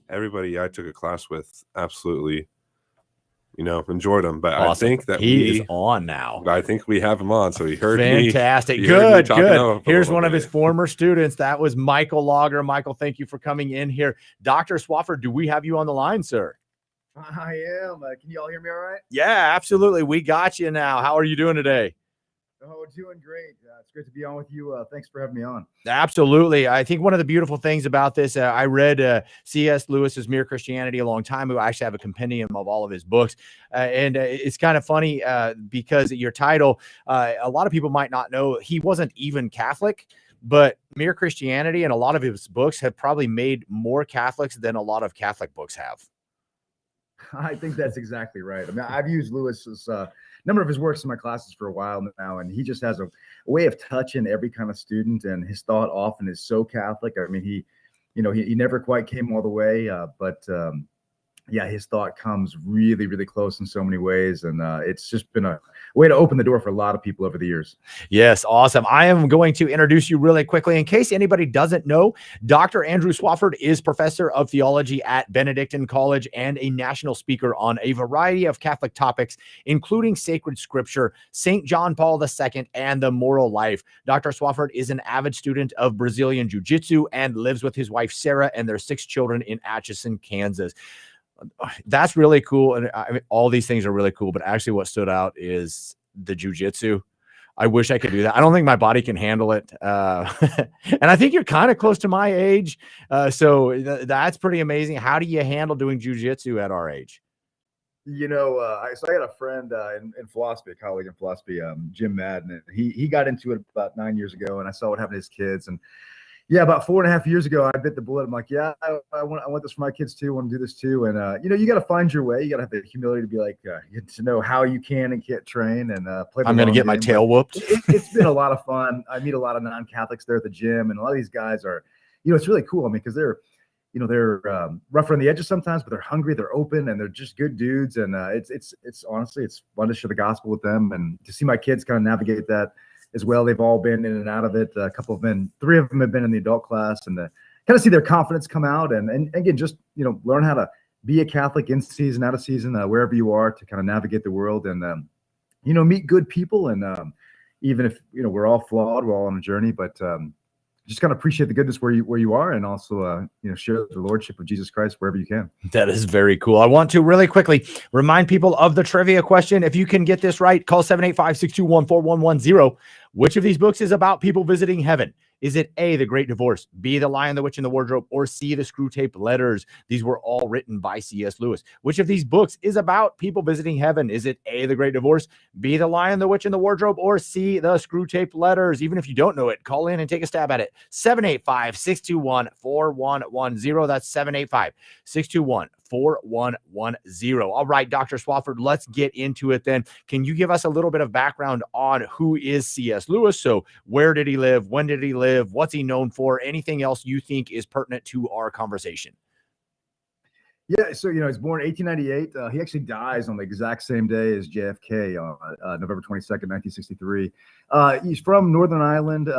everybody I took a class with absolutely, enjoyed him. But Awesome. I think that He is on now. I think we have him on. So he heard Fantastic. me. He heard me Good, talking good. up a Here's little one of bit. his former students. That was Michael Lager. Michael, thank you for coming in here. Dr. Swafford, do we have you on the line, sir? I am. Can you all hear me all right? Yeah, absolutely. We got you now. How are you doing today? Oh, doing great. It's great to be on with you. Thanks for having me on. Absolutely. I think one of the beautiful things about this, I read C.S. Lewis's Mere Christianity a long time ago. I actually have a compendium of all of his books. And it's kind of funny because your title, a lot of people might not know he wasn't even Catholic, but Mere Christianity and a lot of his books have probably made more Catholics than a lot of Catholic books have. I think that's exactly right. I mean, I've used Lewis's number of his works in my classes for a while now, and he just has a way of touching every kind of student, and his thought often is so Catholic. I mean, he never quite came all the way, but yeah, his thought comes really, really close in so many ways, and it's just been a way to open the door for a lot of people over the years. Yes, awesome. I am going to introduce you really quickly. In case anybody doesn't know, Dr. Andrew Swafford is professor of theology at Benedictine College and a national speaker on a variety of Catholic topics, including sacred scripture, St. John Paul II, and the moral life. Dr. Swafford is an avid student of Brazilian Jiu-Jitsu and lives with his wife, Sarah, and their 6 children in Atchison, Kansas. That's really cool. And I mean, all these things are really cool, but actually what stood out is the jiu-jitsu. I wish I could do that. I don't think my body can handle it. And I think you're kind of close to my age. So that's pretty amazing. How do you handle doing jiu-jitsu at our age? So I had a friend in philosophy, a colleague in philosophy, Jim Madden, and he got into it about 9 years ago, and I saw what happened to his kids. And yeah, about 4.5 years ago, I bit the bullet. I'm like, yeah, I want this for my kids too. I want to do this too. And you got to find your way. You got to have the humility to be like, get to know how you can and can't train and play. I'm going to get my tail whooped. It's been a lot of fun. I meet a lot of non-Catholics there at the gym, and a lot of these guys are, it's really cool. I mean, because they're rough on the edges sometimes, but they're hungry, they're open, and they're just good dudes. And it's honestly, it's fun to share the gospel with them and to see my kids kind of navigate that as well. They've all been in and out of it. A couple of them, 3 of them have been in the adult class, and kind of see their confidence come out. And again, just, learn how to be a Catholic in season, out of season, wherever you are, to kind of navigate the world and, meet good people. And even if, we're all flawed, we're all on a journey, but just kind of appreciate the goodness where you are, and also, share the Lordship of Jesus Christ wherever you can. That is very cool. I want to really quickly remind people of the trivia question. If you can get this right, call 785-621-4110. Which of these books is about people visiting heaven? Is it A, The Great Divorce, B, The Lion, the Witch, and the Wardrobe, or C, The Screwtape Letters? These were all written by C.S. Lewis. Which of these books is about people visiting heaven? Is it A, The Great Divorce, B, The Lion, the Witch, and the Wardrobe, or C, The Screwtape Letters? Even if you don't know it, call in and take a stab at it. 785-621-4110. That's 785-621-4110. All right, Dr. Swafford, let's get into it then. Can you give us a little bit of background on who is C.S. Lewis? So where did he live? When did he live? What's he known for? Anything else you think is pertinent to our conversation? Yeah, so, he's born 1898. He actually dies on the exact same day as JFK on November 22nd, 1963. He's from Northern Ireland,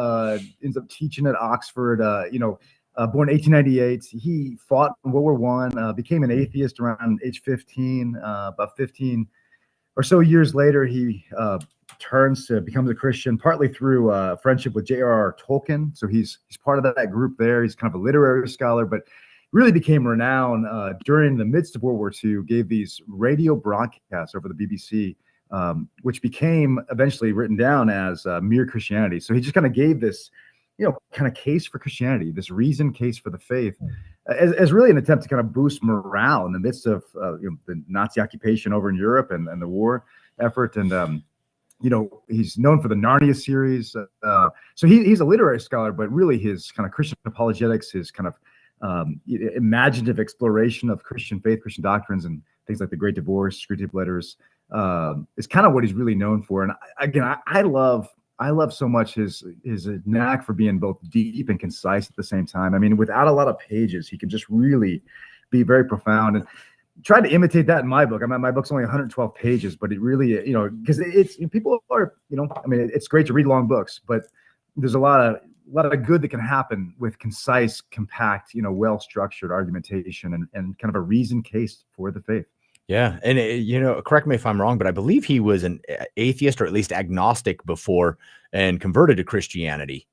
ends up teaching at Oxford, born 1898. He fought in World War One, became an atheist around age 15. About 15 or so years later, he becomes a Christian, partly through friendship with J.R.R. Tolkien. So he's part of that group there. He's kind of a literary scholar, but really became renowned during the midst of World War II, gave these radio broadcasts over the BBC, which became eventually written down as Mere Christianity. So he just kind of gave this, kind of case for Christianity, this reasoned case for the faith, as really an attempt to kind of boost morale in the midst of the Nazi occupation over in Europe and the war effort. And, he's known for the Narnia series. So he's a literary scholar, but really his kind of Christian apologetics, his kind of imaginative exploration of Christian faith, Christian doctrines, and things like The Great Divorce, Screwtape Letters, is kind of what he's really known for. And I love so much his knack for being both deep and concise at the same time. I mean, without a lot of pages, he can just really be very profound. And tried to imitate that in my book. I mean, my book's only 112 pages, but it really, because it's people are, it's great to read long books, but there's a lot of lot of good that can happen with concise, compact, well-structured argumentation and kind of a reasoned case for the faith. Yeah, and correct me if I'm wrong, but I believe he was an atheist or at least agnostic before and converted to Christianity.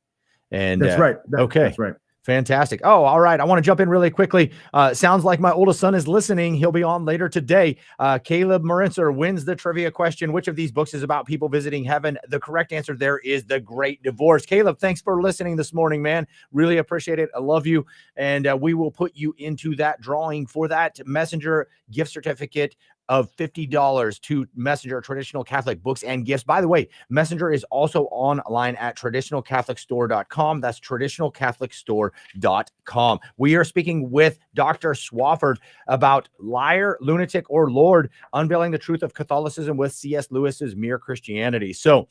And That's right. okay. That's right. Fantastic. Oh, all right. I want to jump in really quickly. Sounds like my oldest son is listening. He'll be on later today. Caleb Marinser wins the trivia question. Which of these books is about people visiting heaven? The correct answer there is The Great Divorce. Caleb, thanks for listening this morning, man. Really appreciate it. I love you. And we will put you into that drawing for that Messenger gift certificate of $50 to Messenger Traditional Catholic Books and Gifts. By the way, Messenger is also online at traditionalcatholicstore.com. That's traditionalcatholicstore.com. We are speaking with Dr. Swafford about Liar, Lunatic, or Lord, unveiling the truth of Catholicism with C.S. Lewis's Mere Christianity. So,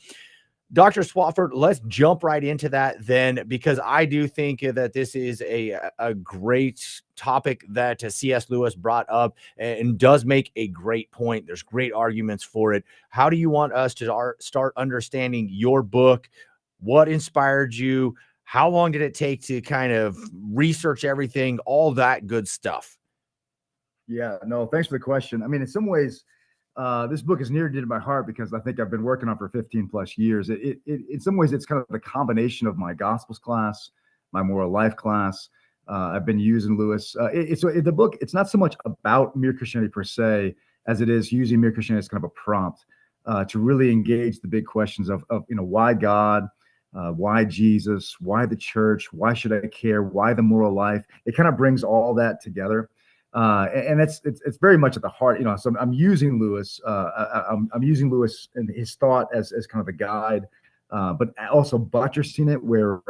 Dr. Swafford, let's jump right into that then, because I do think that this is a great topic that C.S. Lewis brought up and does make a great point. There's great arguments for it. How do you want us to start understanding your book? What inspired you? How long did it take to kind of research everything? All that good stuff. Yeah, no, thanks for the question. I mean, in some ways, this book is near and dear to my heart because I think I've been working on it for 15 plus years. In some ways, it's kind of the combination of my Gospels class, my moral life class. I've been using Lewis. The book, it's not so much about Mere Christianity per se, as it is using Mere Christianity as kind of a prompt to really engage the big questions of why God, why Jesus, why the church, why should I care, why the moral life. It kind of brings all that together. And it's very much at the heart, so I'm using Lewis. I'm using Lewis and his thought as kind of a guide, but also buttressing it where,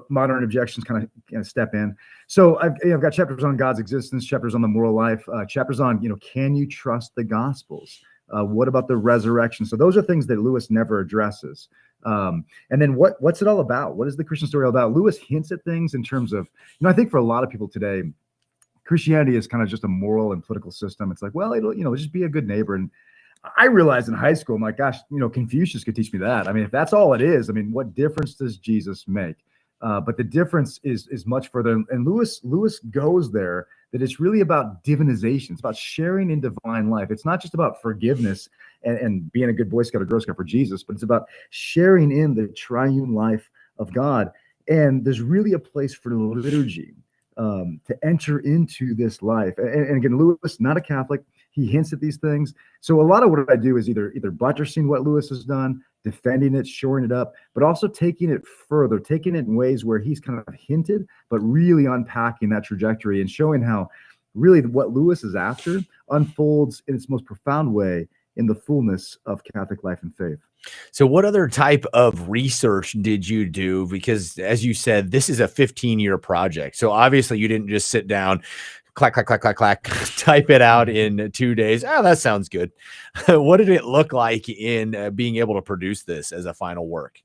modern objections kind of step in. So I've got chapters on God's existence, chapters on the moral life, chapters on, can you trust the Gospels? What about the resurrection? So those are things that Lewis never addresses. And then what's it all about? What is the Christian story all about? Lewis hints at things in terms of, I think for a lot of people today, Christianity is kind of just a moral and political system. It's like, well, it'll, just be a good neighbor. And I realized in high school, I'm like, gosh, Confucius could teach me that. I mean, if that's all it is, I mean, what difference does Jesus make? But the difference is much further. And Lewis goes there, that it's really about divinization. It's about sharing in divine life. It's not just about forgiveness and being a good Boy Scout or Girl Scout for Jesus, but it's about sharing in the triune life of God. And there's really a place for liturgy to enter into this life. And again, Lewis, not a Catholic, he hints at these things. So a lot of what I do is either buttressing what Lewis has done, defending it, shoring it up, but also taking it further, taking it in ways where he's kind of hinted, but really unpacking that trajectory and showing how really what Lewis is after unfolds in its most profound way in the fullness of Catholic life and faith. So what other type of research did you do? Because as you said, this is a 15-year project. So obviously you didn't just sit down, clack, clack, clack, clack, clack, type it out in 2 days. Oh, that sounds good. What did it look like in being able to produce this as a final work?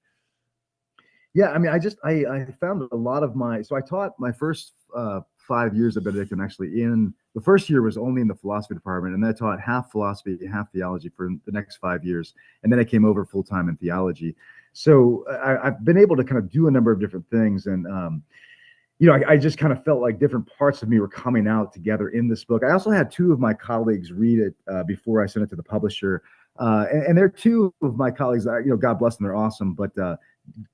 Yeah, I mean, I found a lot of so I taught my first 5 years of Benedictine actually in the first year was only in the philosophy department, and then I taught half philosophy, half theology for the next 5 years. And then I came over full time in theology. So I've been able to kind of do a number of different things. And, I just kind of felt like different parts of me were coming out together in this book. I also had two of my colleagues read it before I sent it to the publisher. And they're two of my colleagues, God bless them, they're awesome. But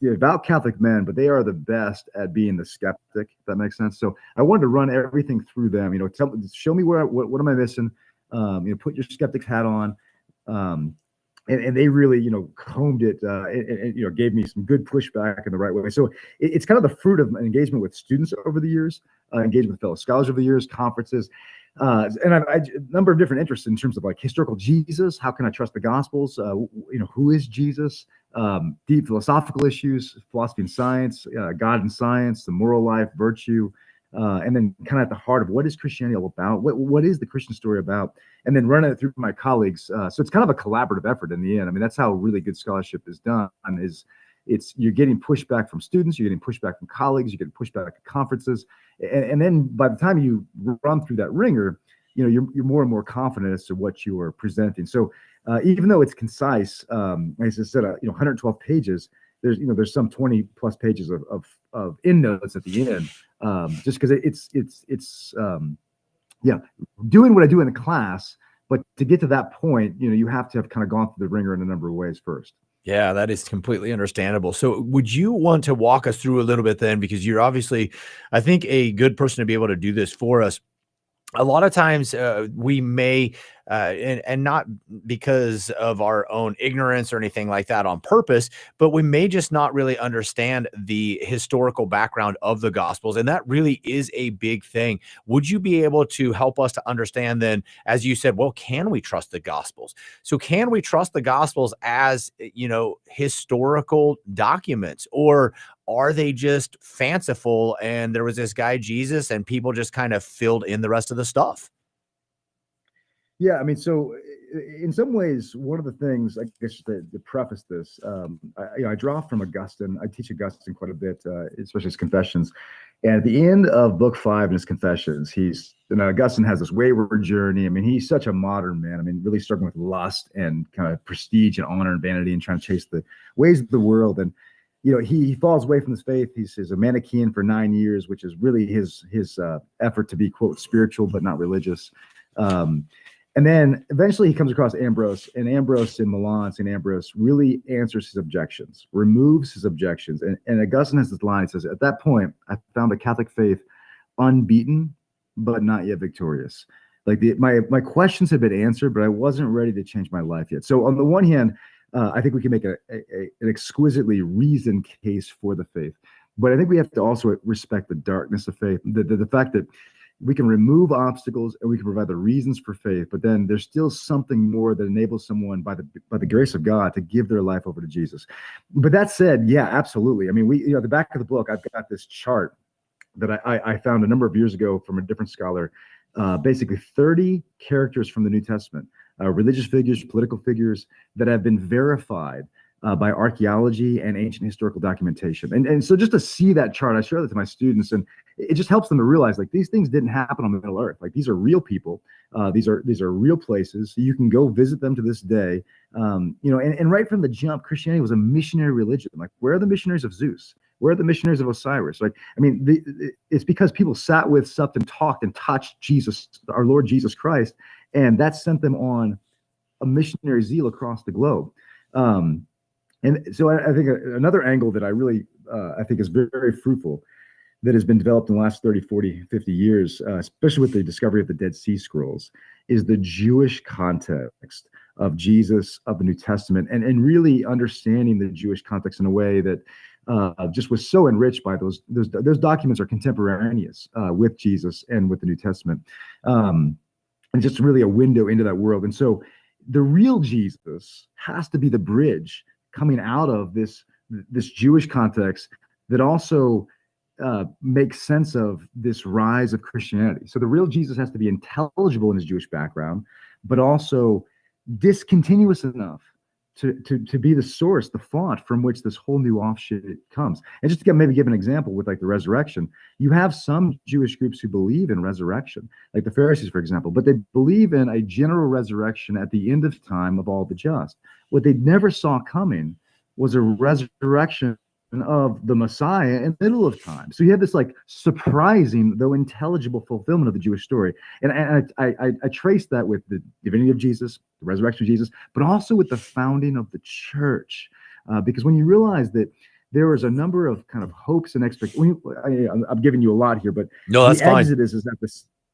devout Catholic men, but they are the best at being the skeptic, if that makes sense. So I wanted to run everything through them, show me what am I missing? Put your skeptic's hat on. And they really, combed it and gave me some good pushback in the right way. So it's kind of the fruit of an engagement with students over the years, engagement with fellow scholars over the years, conferences. And a number of different interests in terms of like historical Jesus. How can I trust the Gospels? Who is Jesus? Deep philosophical issues, philosophy and science, God and science, the moral life, virtue, and then kind of at the heart of what is Christianity all about? What is the Christian story about? And then running it through my colleagues. So it's kind of a collaborative effort in the end. I mean, that's how really good scholarship is done. You're getting pushback from students, you're getting pushback from colleagues, you're getting pushback at conferences, and then by the time you run through that ringer, you're more and more confident as to what you are presenting. So even though it's concise, as I said, 112 pages, there's some 20 plus pages of endnotes at the end, just because it's yeah, doing what I do in the class. But to get to that point, you have to have kind of gone through the ringer in a number of ways first. Yeah, that is completely understandable. So would you want to walk us through a little bit then, because you're obviously, I think, a good person to be able to do this for us. A lot of times we may, and not because of our own ignorance or anything like that on purpose, but we may just not really understand the historical background of the Gospels. And that really is a big thing. Would you be able to help us to understand then, as you said, well, can we trust the Gospels? So can we trust the Gospels as, historical documents, or are they just fanciful and there was this guy Jesus and people just kind of filled in the rest of the stuff? Yeah, I mean, so in some ways, one of the things, I guess, to preface this, I draw from Augustine. I teach Augustine quite a bit, especially his Confessions. And at the end of book 5 in his Confessions, Augustine has this wayward journey. I mean, he's such a modern man. I mean, really struggling with lust and kind of prestige and honor and vanity and trying to chase the ways of the world. And he falls away from his faith. He's a Manichaean for 9 years, which is really his effort to be, quote, spiritual but not religious. And then eventually he comes across Ambrose, and Ambrose in Milan, St. Ambrose, really answers his objections, removes his objections. And Augustine has this line. He says, at that point, I found a Catholic faith unbeaten, but not yet victorious. Like my questions had been answered, but I wasn't ready to change my life yet. So on the one hand, I think we can make an exquisitely reasoned case for the faith. But I think we have to also respect the darkness of faith, the fact that we can remove obstacles and we can provide the reasons for faith, but then there's still something more that enables someone by the grace of God to give their life over to Jesus. But that said, yeah, absolutely. I mean, at the back of the book, I've got this chart that I found a number of years ago from a different scholar, basically 30 characters from the New Testament, religious figures, political figures that have been verified by archaeology and ancient historical documentation. And so just to see that chart, I share that to my students, and it just helps them to realize, like, these things didn't happen on the Middle Earth. Like, these are real people. These are real places. You can go visit them to this day. And right from the jump, Christianity was a missionary religion. Like, where are the missionaries of Zeus? Where are the missionaries of Osiris? Like, I mean, it's because people sat with, supped, and talked and touched Jesus, our Lord Jesus Christ, and that sent them on a missionary zeal across the globe. And so I think another angle that I think is very, very fruitful that has been developed in the last 30, 40, 50 years, especially with the discovery of the Dead Sea Scrolls, is the Jewish context of Jesus, of the New Testament, and really understanding the Jewish context in a way that just was so enriched by those documents are contemporaneous with Jesus and with the New Testament, and just really a window into that world. And so the real Jesus has to be the bridge coming out of this Jewish context that also makes sense of this rise of Christianity. So the real Jesus has to be intelligible in his Jewish background, but also discontinuous enough to be the source, the font from which this whole new offshoot comes. And just to maybe give an example with like the resurrection, you have some Jewish groups who believe in resurrection, like the Pharisees, for example, but they believe in a general resurrection at the end of time of all the just. What they never saw coming was a resurrection of the Messiah in the middle of time. So you have this like surprising, though intelligible, fulfillment of the Jewish story. And I trace that with the divinity of Jesus, the resurrection of Jesus, but also with the founding of the church. Because when you realize that there was a number of kind of hopes and expectations, I'm giving you a lot here, but no, that's the fine. Exodus is that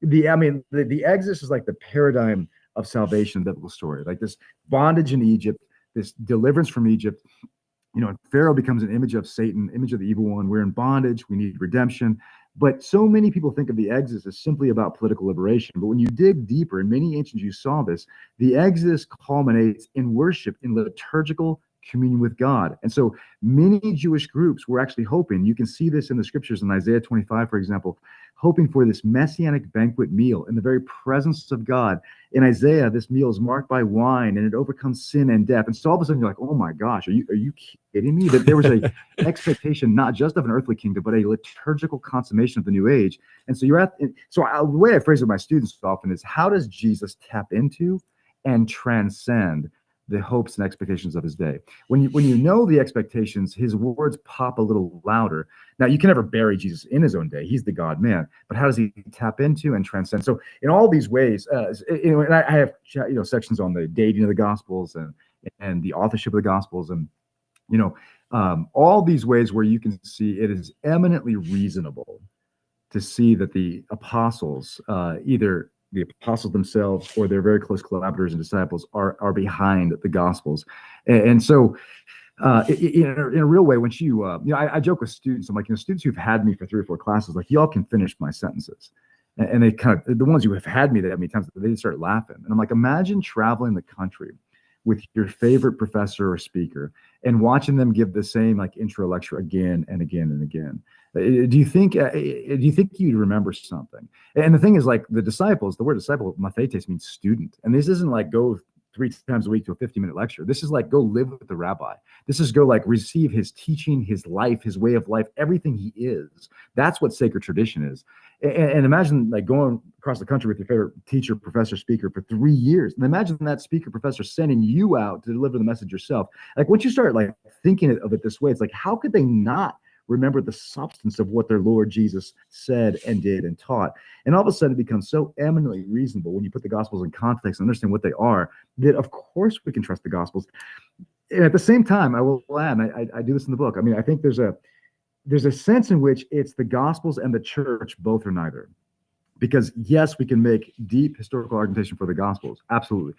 the Exodus is like the paradigm of salvation, biblical story, like this bondage in Egypt, this deliverance from Egypt. Pharaoh becomes an image of Satan, image of the evil one. We're in bondage. We need redemption. But so many people think of the Exodus as simply about political liberation. But when you dig deeper, and many ancient Jews saw this, the Exodus culminates in worship, in liturgical communion with God. And so many Jewish groups were actually hoping, you can see this in the scriptures in Isaiah 25, for example, hoping for this messianic banquet meal in the very presence of God. In Isaiah, this meal is marked by wine and it overcomes sin and death. And so all of a sudden you're like, oh my gosh, are you kidding me? That there was a expectation not just of an earthly kingdom, but a liturgical consummation of the new age. And so the way I phrase it with my students often is, how does Jesus tap into and transcend the hopes and expectations of his day. When you know the expectations, his words pop a little louder. Now, you can never bury Jesus in his own day. He's the God man. But how does he tap into and transcend? So in all these ways, and I have sections on the dating of the Gospels and the authorship of the Gospels, and all these ways where you can see it is eminently reasonable to see that the apostles, either the apostles themselves or their very close collaborators and disciples, are behind the Gospels. And so in a real way, when I joke with students, I'm like, students who've had me for 3 or 4 classes, like, y'all can finish my sentences. And they kind of, the ones who have had me that many times, they start laughing. And I'm like, imagine traveling the country with your favorite professor or speaker and watching them give the same like intro lecture again and again and again. Do you think you'd remember something? And the thing is, like, the disciples, the word disciple, mathetes, means student. And this isn't like go 3 times a week to a 50-minute lecture. This is like go live with the rabbi. This is go like receive his teaching, his life, his way of life, everything he is. That's what sacred tradition is. And imagine like going across the country with your favorite teacher, professor, speaker for 3 years. And imagine that speaker, professor sending you out to deliver the message yourself. Like, once you start like thinking of it this way, it's like, how could they not remember the substance of what their Lord Jesus said and did and taught? And all of a sudden it becomes so eminently reasonable when you put the Gospels in context and understand what they are, that of course we can trust the Gospels. And at the same time, I will add, and I do this in the book, I mean, I think there's a sense in which it's the Gospels and the church both or neither. Because yes, we can make deep historical argumentation for the Gospels, absolutely.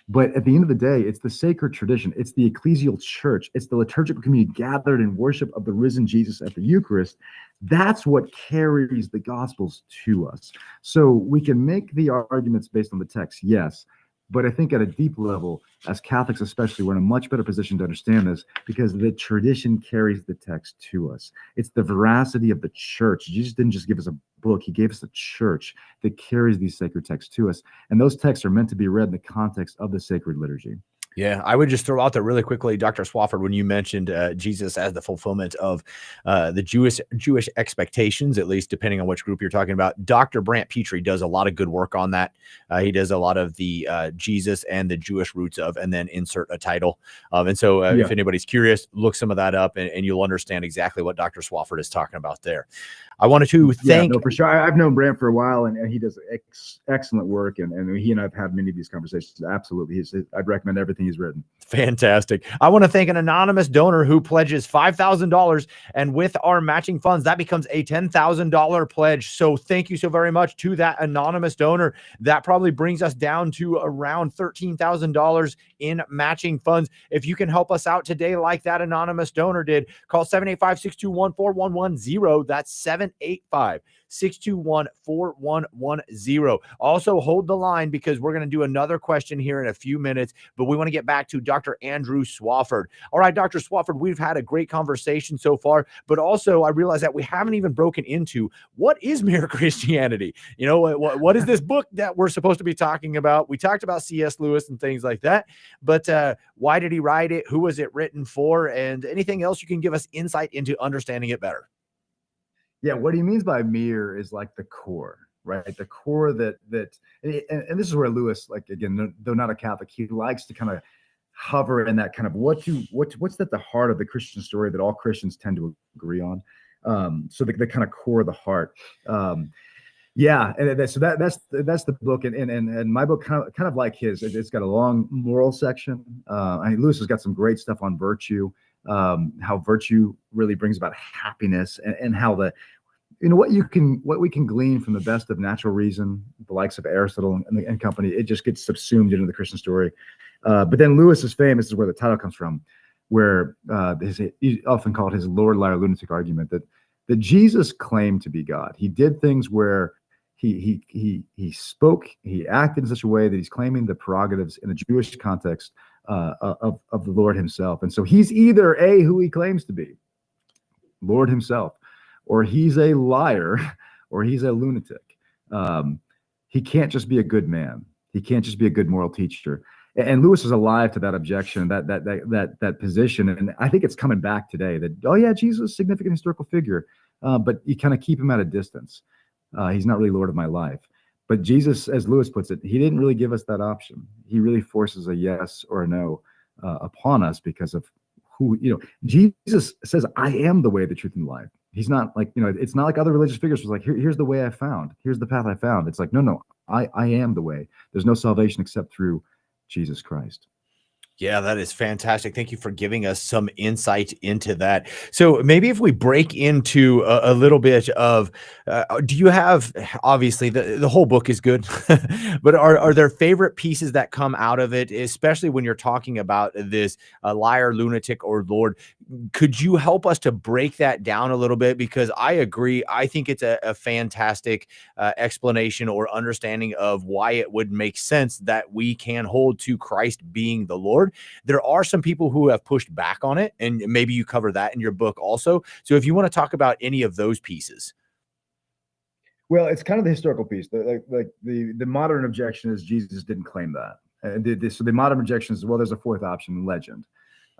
But at the end of the day, it's the sacred tradition. It's the ecclesial church. It's the liturgical community gathered in worship of the risen Jesus at the Eucharist. That's what carries the Gospels to us. So we can make the arguments based on the text, yes. But I think at a deep level, as Catholics especially, we're in a much better position to understand this because the tradition carries the text to us. It's the veracity of the church. Jesus didn't just give us a book. He gave us a church that carries these sacred texts to us. And those texts are meant to be read in the context of the sacred liturgy. Yeah, I would just throw out there really quickly, Dr. Swafford, when you mentioned Jesus as the fulfillment of the Jewish expectations, at least depending on which group you're talking about. Dr. Brant Petrie does a lot of good work on that. He does a lot of the Jesus and the Jewish roots of, and then insert a title. And so if anybody's curious, look some of that up and you'll understand exactly what Dr. Swafford is talking about there. I wanted to thank. Yeah, no, for sure. I've known Brant for a while, and he does excellent work. And he and I've had many of these conversations. Absolutely, I'd recommend everything he's written. Fantastic. I want to thank an anonymous donor who pledges $5,000, and with our matching funds, that becomes a $10,000 pledge. So thank you so very much to that anonymous donor. That probably brings us down to around $13,000 in matching funds. If you can help us out today like that anonymous donor did, call 785-621-4110. That's 785-621-4110. Also hold the line because we're going to do another question here in a few minutes, but we want to get back to Dr. Andrew Swafford. All right, Dr. Swafford, we've had a great conversation so far, but also I realize that we haven't even broken into what is Mere Christianity. You know, what is this book that we're supposed to be talking about? We talked about C.S. Lewis and things like that, but why did he write it? Who was it written for? And anything else you can give us insight into understanding it better? Yeah, what he means by mere is like the core, right? The core that and this is where Lewis, like, again, though not a Catholic, he likes to kind of hover in that kind of what's at the heart of the Christian story that all Christians tend to agree on. So the kind of core of the heart. Yeah, and so that's the book, and my book kind of like his. It's got a long moral section. I mean, Lewis has got some great stuff on virtue, how virtue really brings about happiness, and how what we can glean from the best of natural reason, the likes of Aristotle and company, it just gets subsumed into the Christian story. But then Lewis is famous, is where the title comes from, where he often called his Lord, Liar, Lunatic argument that Jesus claimed to be God. He did things where he spoke, he acted in such a way that he's claiming the prerogatives in a Jewish context of the Lord himself. And so he's either who he claims to be, Lord himself, or he's a liar, or he's a lunatic. He can't just be a good man. He can't just be a good moral teacher. And Lewis is alive to that objection, that position. And I think it's coming back today that, oh yeah, Jesus is a significant historical figure, but you kind of keep him at a distance. He's not really Lord of my life. But Jesus, as Lewis puts it, he didn't really give us that option. He really forces a yes or a no. upon us because of who, Jesus says, I am the way, the truth, and the life. He's not like, it's not like other religious figures was like, here's the way I found. Here's the path I found. It's like, no, I am the way. There's no salvation except through Jesus Christ. Yeah, that is fantastic. Thank you for giving us some insight into that. So maybe if we break into a little bit of, do you have, obviously the whole book is good, but are there favorite pieces that come out of it, especially when you're talking about this liar, lunatic, or Lord? Could you help us to break that down a little bit? Because I agree. I think it's a fantastic explanation or understanding of why it would make sense that we can hold to Christ being the Lord. There are some people who have pushed back on it, and maybe you cover that in your book also. So if you want to talk about any of those pieces. Well, it's kind of the historical piece. The modern objection is Jesus didn't claim that. So the modern objection is, well, there's a fourth option, legend.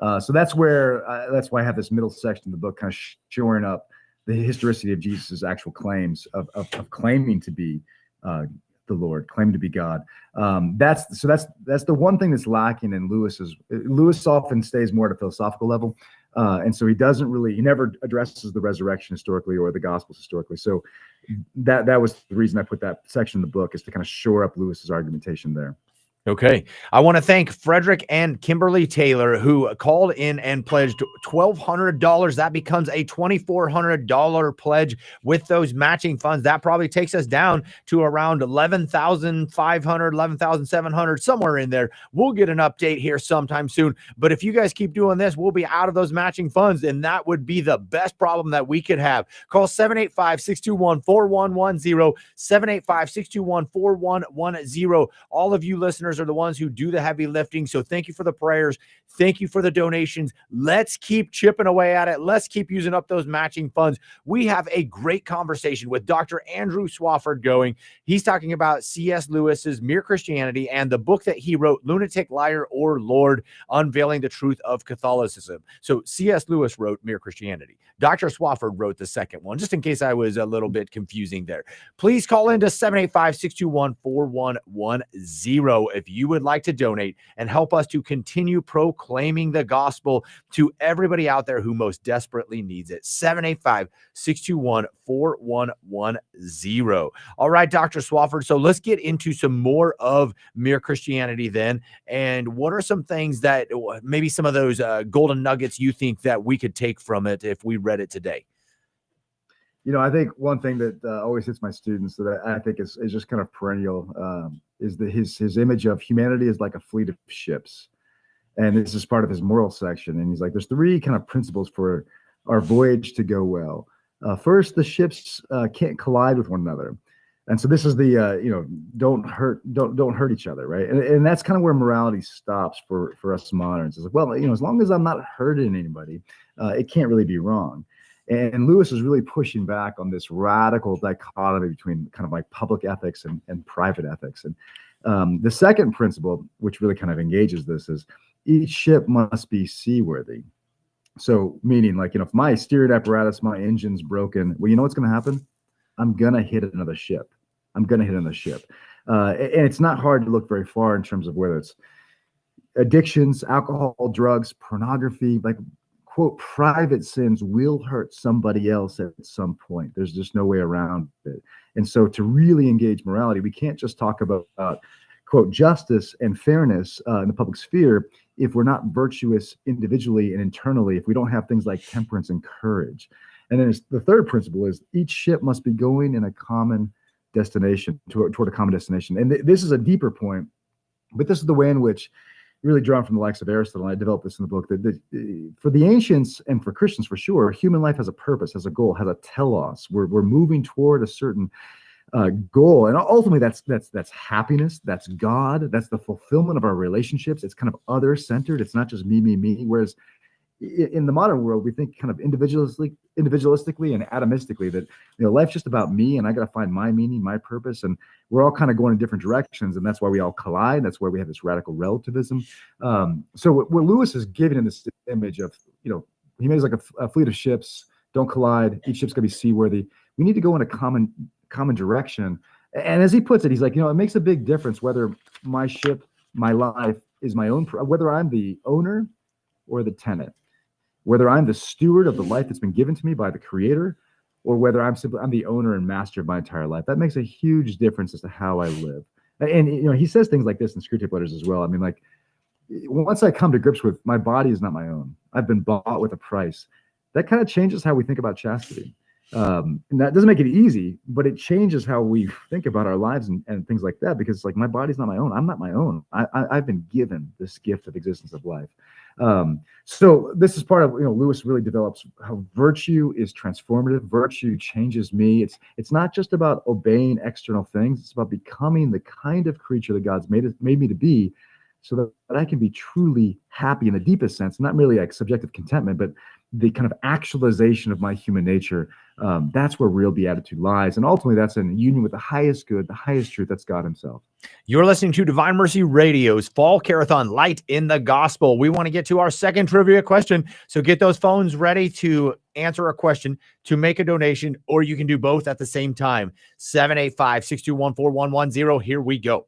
So that's why I have this middle section of the book kind of shoring up the historicity of Jesus's actual claims of claiming to be the Lord, claim to be God. That's the one thing that's lacking in Lewis's. Lewis often stays more at a philosophical level, and so he never addresses the resurrection historically or the Gospels historically. So that was the reason I put that section in the book, is to kind of shore up Lewis's argumentation there. Okay. I want to thank Frederick and Kimberly Taylor, who called in and pledged $1,200. That becomes a $2,400 pledge with those matching funds. That probably takes us down to around $11,500, $11,700, somewhere in there. We'll get an update here sometime soon. But if you guys keep doing this, we'll be out of those matching funds, and that would be the best problem that we could have. Call 785-621-4110, 785-621-4110. All of you listeners are the ones who do the heavy lifting. So thank you for the prayers. Thank you for the donations. Let's keep chipping away at it. Let's keep using up those matching funds. We have a great conversation with Dr. Andrew Swafford going. He's talking about C.S. Lewis's Mere Christianity and the book that he wrote, Lunatic, Liar, or Lord, Unveiling the Truth of Catholicism. So C.S. Lewis wrote Mere Christianity. Dr. Swafford wrote the second one, just in case I was a little bit confusing there. Please call into 785-621-4110 if you would like to donate and help us to continue proclaiming the gospel to everybody out there who most desperately needs it. 785-621-4110. All right, Dr. Swafford. So let's get into some more of Mere Christianity then. And what are some things that maybe some of those golden nuggets you think that we could take from it if we read it today? I think one thing that always hits my students that I think is just kind of perennial is his image of humanity is like a fleet of ships. And this is part of his moral section. And he's like, there's three kind of principles for our voyage to go well. First, the ships can't collide with one another. And so this is the, don't hurt each other, right? And that's kind of where morality stops for us moderns. It's like, well, as long as I'm not hurting anybody, it can't really be wrong. And Lewis is really pushing back on this radical dichotomy between kind of like public ethics and private ethics. And the second principle, which really kind of engages this, is each ship must be seaworthy. So meaning like, if my steering apparatus, my engine's broken, well, you know what's going to happen? I'm going to hit another ship. And it's not hard to look very far in terms of whether it's addictions, alcohol, drugs, pornography, like, quote, private sins will hurt somebody else at some point. There's just no way around it. And so to really engage morality, we can't just talk about, quote, justice and fairness in the public sphere if we're not virtuous individually and internally, if we don't have things like temperance and courage. And then the third principle is each ship must be going in a common destination, toward a common destination. And this is a deeper point, but this is the way in which, really drawn from the likes of Aristotle, and I developed this in the book, that for the ancients and for Christians for sure, human life has a purpose, has a goal, has a telos. We're moving toward a certain goal, and ultimately that's happiness, that's God, that's the fulfillment of our relationships. It's kind of other-centered. It's not just me. Whereas in the modern world, we think kind of individualistically and atomistically that life's just about me, and I got to find my meaning, my purpose, and we're all kind of going in different directions, and that's why we all collide. That's why we have this radical relativism. So what Lewis is giving in this image of, he makes like a fleet of ships, don't collide. Each ship's gonna be seaworthy. We need to go in a common direction. And as he puts it, he's like, it makes a big difference whether my ship, my life is my own, whether I'm the owner or the tenant, whether I'm the steward of the life that's been given to me by the Creator, or whether I'm the owner and master of my entire life. That makes a huge difference as to how I live. And he says things like this in Screwtape Letters as well. I mean, like, once I come to grips with my body is not my own, I've been bought with a price. That kind of changes how we think about chastity. And that doesn't make it easy, but it changes how we think about our lives and things like that, because it's like, my body's not my own. I'm not my own. I've been given this gift of existence of life. So this is part of, Lewis really develops how virtue is transformative. Virtue changes me. It's not just about obeying external things. It's about becoming the kind of creature that God's made me to be, so that I can be truly happy in the deepest sense, not merely like subjective contentment, but the kind of actualization of my human nature. That's where real beatitude lies. And ultimately, that's in union with the highest good, the highest truth, that's God himself. You're listening to Divine Mercy Radio's Fall Carathon, Light in the Gospel. We want to get to our second trivia question. So get those phones ready to answer a question, to make a donation, or you can do both at the same time. 785-621-4110. Here we go.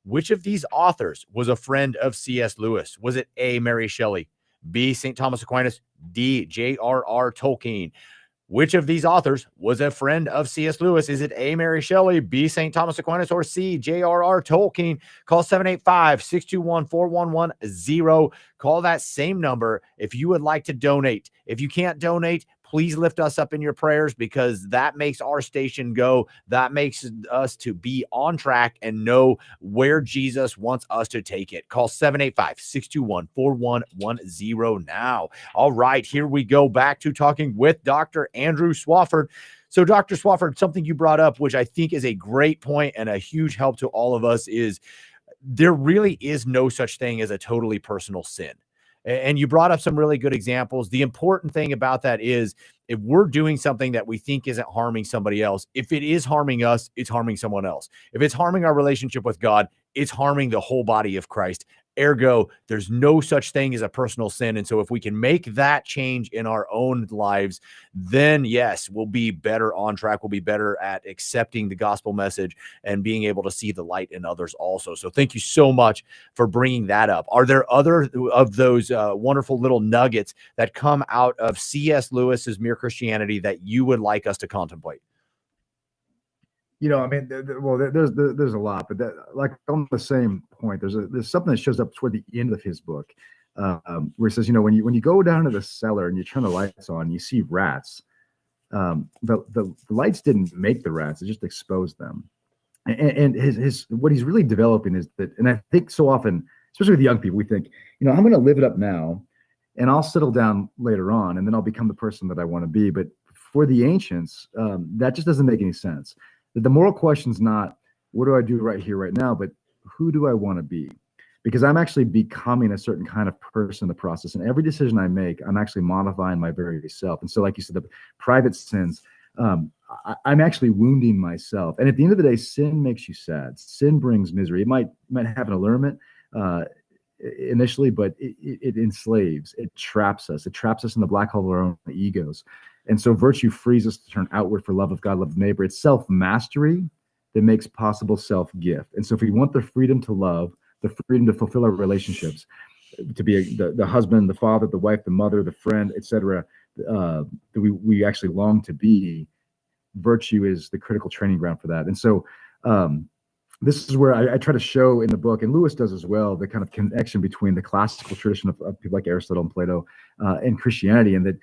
Which of these authors was a friend of C.S. Lewis? Was it A, Mary Shelley, B, St. Thomas Aquinas, D, J.R.R. Tolkien? Which of these authors was a friend of C.S. Lewis? Is it A, Mary Shelley, B, St. Thomas Aquinas, or C, J.R.R. Tolkien? Call 785-621-4110. Call that same number if you would like to donate. If you can't donate, please lift us up in your prayers, because that makes our station go. That makes us to be on track and know where Jesus wants us to take it. Call 785-621-4110 now. All right, here we go back to talking with Dr. Andrew Swafford. So, Dr. Swafford, something you brought up, which I think is a great point and a huge help to all of us, is there really is no such thing as a totally personal sin. And you brought up some really good examples. The important thing about that is, if we're doing something that we think isn't harming somebody else, if it is harming us, it's harming someone else. If it's harming our relationship with God, it's harming the whole body of Christ. Ergo, there's no such thing as a personal sin. And so if we can make that change in our own lives, then yes, we'll be better on track. We'll be better at accepting the gospel message and being able to see the light in others also. So thank you so much for bringing that up. Are there other of those wonderful little nuggets that come out of C.S. Lewis's Mere Christianity that you would like us to contemplate? I mean, there's a lot, but like on the same point, there's something that shows up toward the end of his book, where he says, when you go down to the cellar and you turn the lights on, you see rats. The lights didn't make the rats; it just exposed them. And his what he's really developing is that, and I think so often, especially with young people, we think, I'm going to live it up now, and I'll settle down later on, and then I'll become the person that I want to be. But for the ancients, that just doesn't make any sense. The moral question is not, what do I do right here, right now, but who do I want to be? Because I'm actually becoming a certain kind of person in the process. And every decision I make, I'm actually modifying my very self. And so, like you said, the private sins, I'm actually wounding myself. And at the end of the day, sin makes you sad. Sin brings misery. It might have an allurement initially, but it enslaves. It traps us. It traps us in the black hole of our own egos. And so virtue frees us to turn outward for love of God, love of neighbor. It's self-mastery that makes possible self-gift. And so if we want the freedom to love, the freedom to fulfill our relationships, to be the husband, the father, the wife, the mother, the friend, etc., that we actually long to be, virtue is the critical training ground for that. And so this is where I try to show in the book, and Lewis does as well, the kind of connection between the classical tradition of people like Aristotle and Plato and Christianity, and that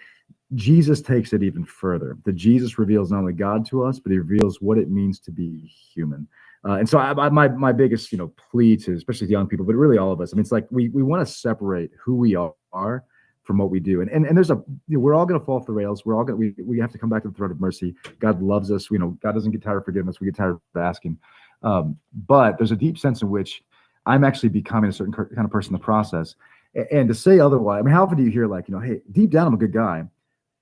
Jesus takes it even further. That Jesus reveals not only God to us, but he reveals what it means to be human. And so my biggest plea to especially young people, but really all of us, I mean, it's like we want to separate who we are from what we do. And there's we're all going to fall off the rails. We're all going we have to come back to the throne of mercy. God loves us. God doesn't get tired of forgiving us. We get tired of asking. But there's a deep sense in which I'm actually becoming a certain kind of person in the process. And to say otherwise, I mean, how often do you hear like, hey, deep down, I'm a good guy,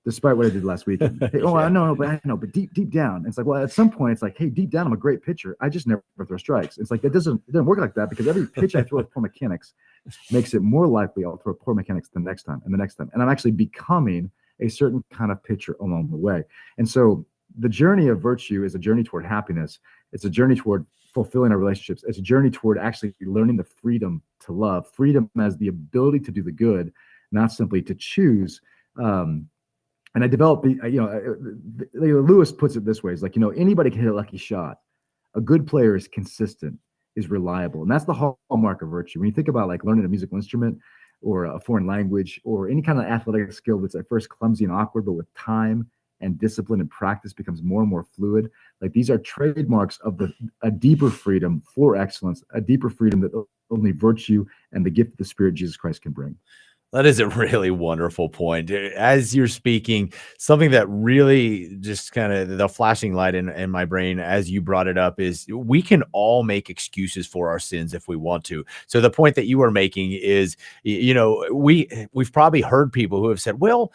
despite what I did last week. Hey, oh, I know, but deep down. And it's like, well, at some point, it's like, hey, deep down, I'm a great pitcher. I just never throw strikes. It's like, it doesn't work like that, because every pitch I throw with poor mechanics makes it more likely I'll throw poor mechanics the next time and the next time. And I'm actually becoming a certain kind of pitcher along the way. And so the journey of virtue is a journey toward happiness. It's a journey toward fulfilling our relationships. It's a journey toward actually learning the freedom to love, freedom as the ability to do the good, not simply to choose. And I developed, Lewis puts it this way: it's like, anybody can hit a lucky shot. A good player is consistent, is reliable. And that's the hallmark of virtue. When you think about like learning a musical instrument or a foreign language or any kind of athletic skill that's at first clumsy and awkward, but with time and discipline and practice becomes more and more fluid. Like these are trademarks of a deeper freedom for excellence, a deeper freedom that only virtue and the gift of the Spirit Jesus Christ can bring. That is a really wonderful point. As you're speaking, something that really just kind of the flashing light in my brain as you brought it up is we can all make excuses for our sins if we want to. So the point that you are making is, we've probably heard people who have said, well,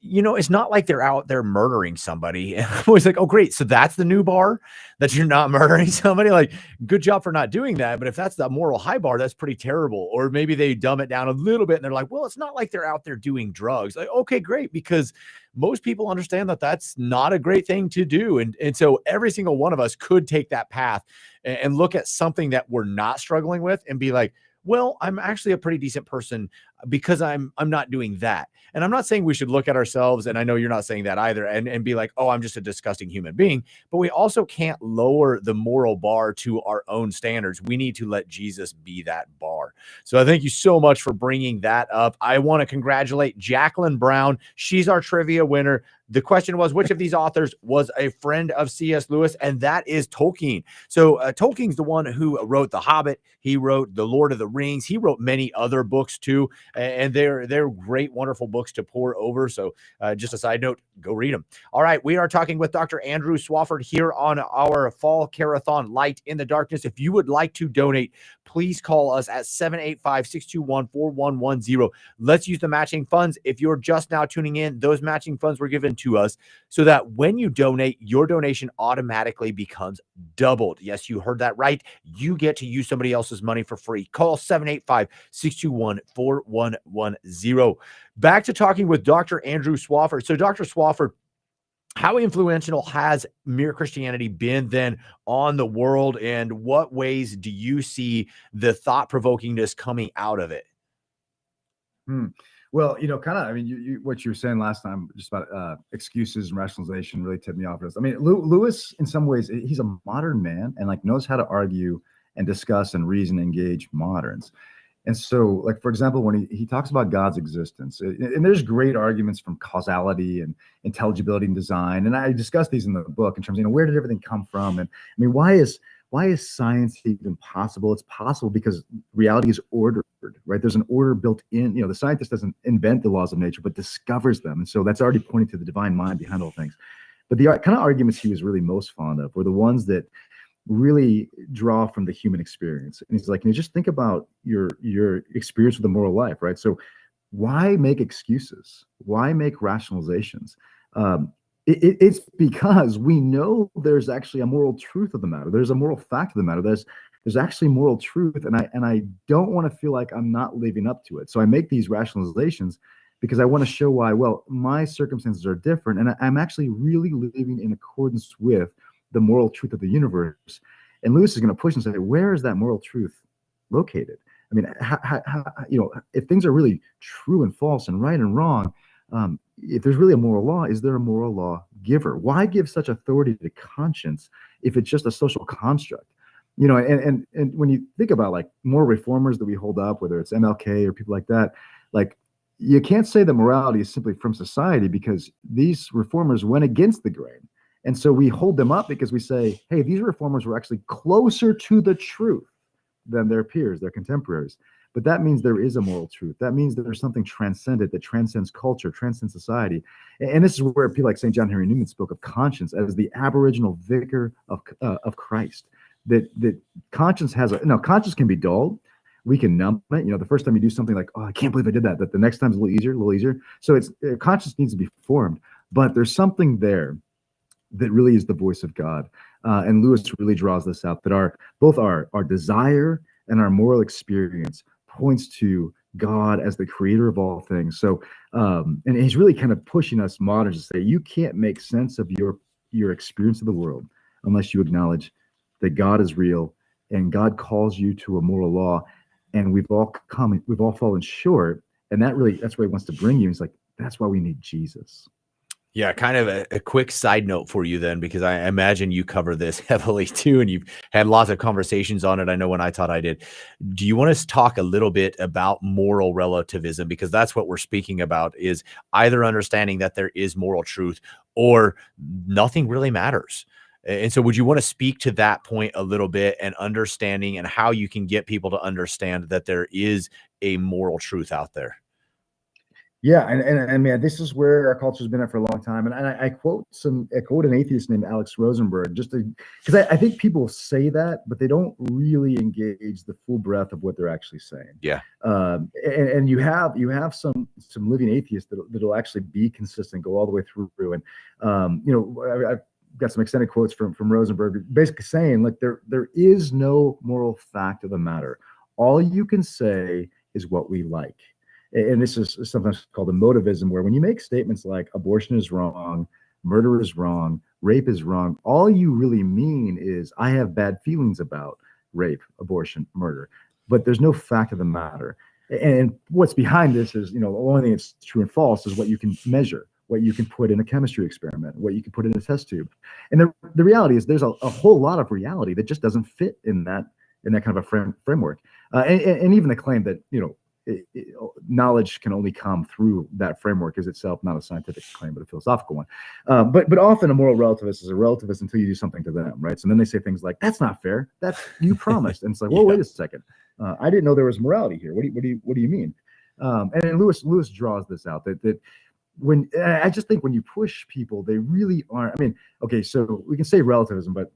it's not like they're out there murdering somebody. And I'm always like, oh, great. So that's the new bar, that you're not murdering somebody. Like, good job for not doing that. But if that's the moral high bar, that's pretty terrible. Or maybe they dumb it down a little bit and they're like, well, it's not like they're out there doing drugs. Like, okay, great. Because most people understand that that's not a great thing to do. And so every single one of us could take that path and look at something that we're not struggling with and be like, well, I'm actually a pretty decent person because I'm not doing that. And I'm not saying we should look at ourselves, and I know you're not saying that either, and be like, oh, I'm just a disgusting human being. But we also can't lower the moral bar to our own standards. We need to let Jesus be that bar. So I thank you so much for bringing that up. I want to congratulate Jacqueline Brown. She's our trivia winner. The question was, which of these authors was a friend of C.S. Lewis? And that is Tolkien. So Tolkien's the one who wrote The Hobbit. He wrote The Lord of the Rings. He wrote many other books too. And they're great, wonderful books to pour over. So just a side note, go read them. All right. We are talking with Dr. Andrew Swafford here on our Fall Carathon Light in the Darkness. If you would like to donate, please call us at 785-621-4110. Let's use the matching funds. If you're just now tuning in, those matching funds were given to us so that when you donate, your donation automatically becomes doubled. Yes, you heard that right. You get to use somebody else's money for free. Call 785-621-4110. Back to talking with Dr. Andrew Swafford. So Dr. Swafford, how influential has Mere Christianity been then on the world, and what ways do you see the thought-provokingness coming out of it? Well, kind of, what you were saying last time, just about excuses and rationalization really tipped me off. I mean, Lewis, in some ways, he's a modern man and like knows how to argue and discuss and reason, engage moderns. And so, like, for example, when he talks about God's existence, and there's great arguments from causality and intelligibility and design. And I discuss these in the book in terms of, where did everything come from? And I mean, why is science even possible? It's possible because reality is ordered, right? There's an order built in. The scientist doesn't invent the laws of nature, but discovers them. And so that's already pointing to the divine mind behind all things. But the kind of arguments he was really most fond of were the ones that really draw from the human experience. And he's like, just think about your experience with the moral life, right? So why make excuses? Why make rationalizations? It's because we know there's actually a moral truth of the matter. There's a moral fact of the matter. There's actually moral truth, and I don't want to feel like I'm not living up to it. So I make these rationalizations because I want to show why, well, my circumstances are different, and I'm actually really living in accordance with the moral truth of the universe. And Lewis is going to push and say, where is that moral truth located? I mean, if things are really true and false and right and wrong, if there's really a moral law, is there a moral law giver? Why give such authority to conscience if it's just a social construct? And when you think about like moral reformers that we hold up, whether it's MLK or people like that, like you can't say that morality is simply from society because these reformers went against the grain. And so we hold them up because we say, hey, these reformers were actually closer to the truth than their peers, their contemporaries. But that means there is a moral truth. That means there's something transcendent that transcends culture, transcends society. And this is where people like St. John Henry Newman spoke of conscience as the aboriginal vicar of Christ. That conscience conscience can be dulled. We can numb it. The first time you do something like, oh, I can't believe I did that. That the next time is a little easier. So conscience needs to be formed. But there's something there that really is the voice of God. And Lewis really draws this out, that both our desire and our moral experience points to God as the creator of all things. So, and he's really kind of pushing us moderns to say, you can't make sense of your experience of the world unless you acknowledge that God is real and God calls you to a moral law, and we've all fallen short, and that's where he wants to bring you. It's like, that's why we need Jesus. Yeah, kind of a quick side note for you then, because I imagine you cover this heavily too, and you've had lots of conversations on it. I know when I taught I did. Do you want us to talk a little bit about moral relativism? Because that's what we're speaking about, is either understanding that there is moral truth or nothing really matters. And so would you want to speak to that point a little bit, and understanding and how you can get people to understand that there is a moral truth out there? Yeah, and I mean, this is where our culture's been at for a long time. And I quote an atheist named Alex Rosenberg, just because I think people say that, but they don't really engage the full breadth of what they're actually saying. Yeah. And you have some living atheists that'll actually be consistent, go all the way through. And I've got some extended quotes from Rosenberg, basically saying, like, there is no moral fact of the matter. All you can say is what we like. And this is sometimes called emotivism, where when you make statements like abortion is wrong, murder is wrong, rape is wrong, all you really mean is I have bad feelings about rape, abortion, murder, but there's no fact of the matter. And what's behind this is, the only thing that's true and false is what you can measure, what you can put in a chemistry experiment, what you can put in a test tube. And the reality is there's a whole lot of reality that just doesn't fit in that kind of a framework. And even the claim that, knowledge can only come through that framework is itself not a scientific claim, but a philosophical one. But often a moral relativist is a relativist until you do something to them, right? So then they say things like, "That's not fair. That's you promised," and it's like, "Well, wait a second. I didn't know there was morality here. What do you mean?" And Lewis draws this out that when I just think when you push people, they really aren't. I mean, okay, so we can say relativism, but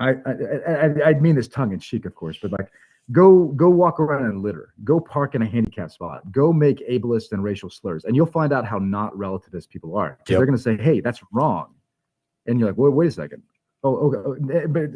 I mean this tongue in cheek, of course, but like, Go walk around in litter. Go park in a handicapped spot. Go make ableist and racial slurs, and you'll find out how not relativist people are. Because they're going to say, "Hey, that's wrong," and you're like, "Wait a second. Oh, okay." But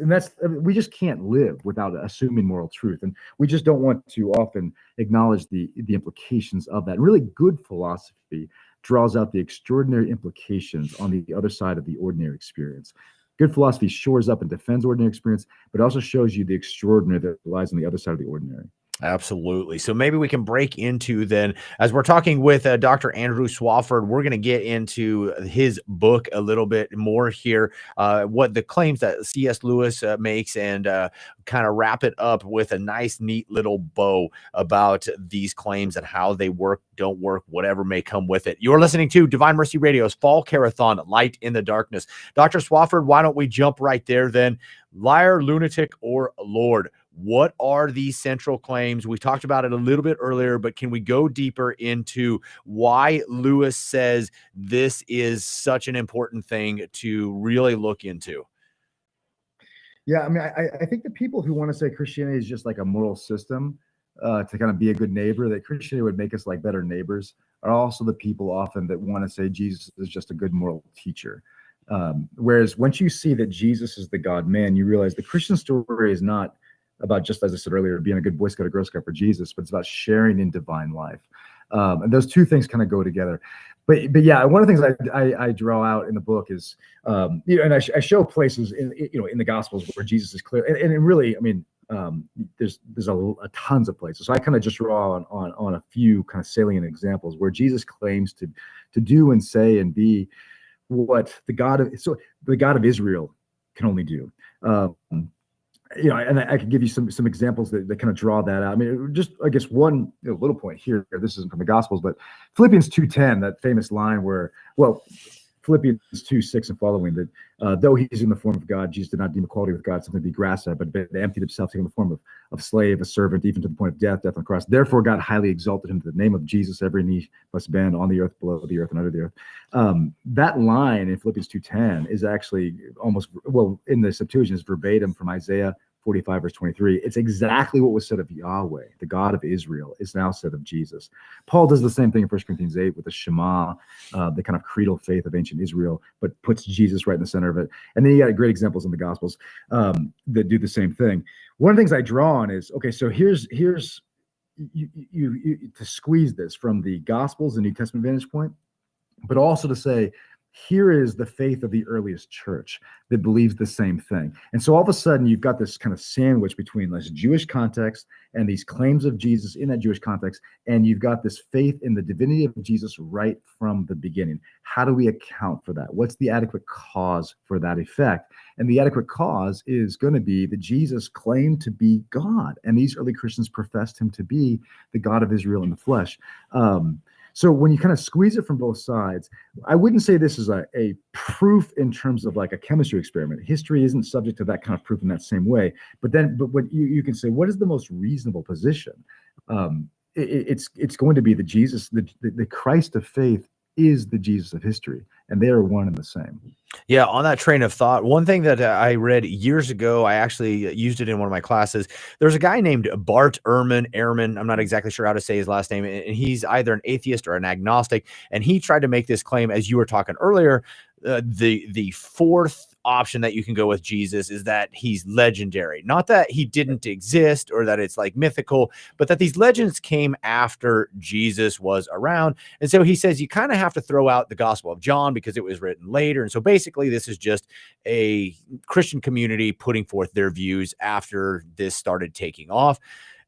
we just can't live without assuming moral truth, and we just don't want to often acknowledge the implications of that. And really, good philosophy draws out the extraordinary implications on the other side of the ordinary experience. Good philosophy shores up and defends ordinary experience, but also shows you the extraordinary that lies on the other side of the ordinary. Absolutely. So maybe we can break into then, as we're talking with Dr. Andrew Swafford, we're going to get into his book a little bit more here, what the claims that C.S. Lewis makes, and kind of wrap it up with a nice, neat little bow about these claims and how they work, don't work, whatever may come with it. You're listening to Divine Mercy Radio's Fall Carathon, Light in the Darkness. Dr. Swafford, why don't we jump right there then? Liar, lunatic, or Lord? What are these central claims? We talked about it a little bit earlier, but can we go deeper into why Lewis says this is such an important thing to really look into? Yeah, I mean, I think the people who want to say Christianity is just like a moral system to kind of be a good neighbor, that Christianity would make us like better neighbors, are also the people often that want to say Jesus is just a good moral teacher. Whereas once you see that Jesus is the God-man, you realize the Christian story is not about, just as I said earlier, being a good Boy Scout or Girl Scout for Jesus, but it's about sharing in divine life. And those two things kind of go together. But yeah, one of the things I draw out in the book is, and I show places in the Gospels where Jesus is clear, and really, I mean, there's a tons of places. So I kind of just draw on a few kind of salient examples where Jesus claims to do and say and be what the God of Israel can only do. And I could give you some examples that kind of draw that out. I mean, just, I guess, one little point here. This isn't from the Gospels, but Philippians 2:10, that famous line where, Philippians 2:6 and following, that though he's in the form of God, Jesus did not deem equality with God something to be grasped at, but emptied himself, taking the form of slave, a servant, even to the point of death on the cross. Therefore, God highly exalted him to the name of Jesus. Every knee must bend on the earth, below the earth, and under the earth. That line in Philippians 2:10 is actually almost, in the Septuagint, is verbatim from Isaiah 45 verse 23. It's exactly what was said of Yahweh, the God of Israel, is now said of Jesus. Paul does the same thing in 1 Corinthians 8 with the Shema, the kind of creedal faith of ancient Israel, but puts Jesus right in the center of it. And then you got great examples in the Gospels that do the same thing. One of the things I draw on is, okay, so here's you to squeeze this from the Gospels and New Testament vantage point, but also to say, here is the faith of the earliest church that believes the same thing. And so all of a sudden, you've got this kind of sandwich between this Jewish context and these claims of Jesus in that Jewish context. And you've got this faith in the divinity of Jesus right from the beginning. How do we account for that? What's the adequate cause for that effect? And the adequate cause is going to be that Jesus claimed to be God. And these early Christians professed him to be the God of Israel in the flesh. So when you kind of squeeze it from both sides, I wouldn't say this is a proof in terms of like a chemistry experiment. History isn't subject to that kind of proof in that same way. But what you can say, what is the most reasonable position? It's going to be the Jesus, the Christ of faith is the Jesus of history, and they are one and the same. Yeah, on that train of thought, one thing that I read years ago, I actually used it in one of my classes. There's a guy named Bart Ehrman. I'm not exactly sure how to say his last name, and he's either an atheist or an agnostic. And he tried to make this claim, as you were talking earlier. The fourth option that you can go with Jesus is that he's legendary, not that he didn't exist or that it's like mythical, but that these legends came after Jesus was around. And so he says you kind of have to throw out the Gospel of John because it was written later. And so basically this is just a Christian community putting forth their views after this started taking off.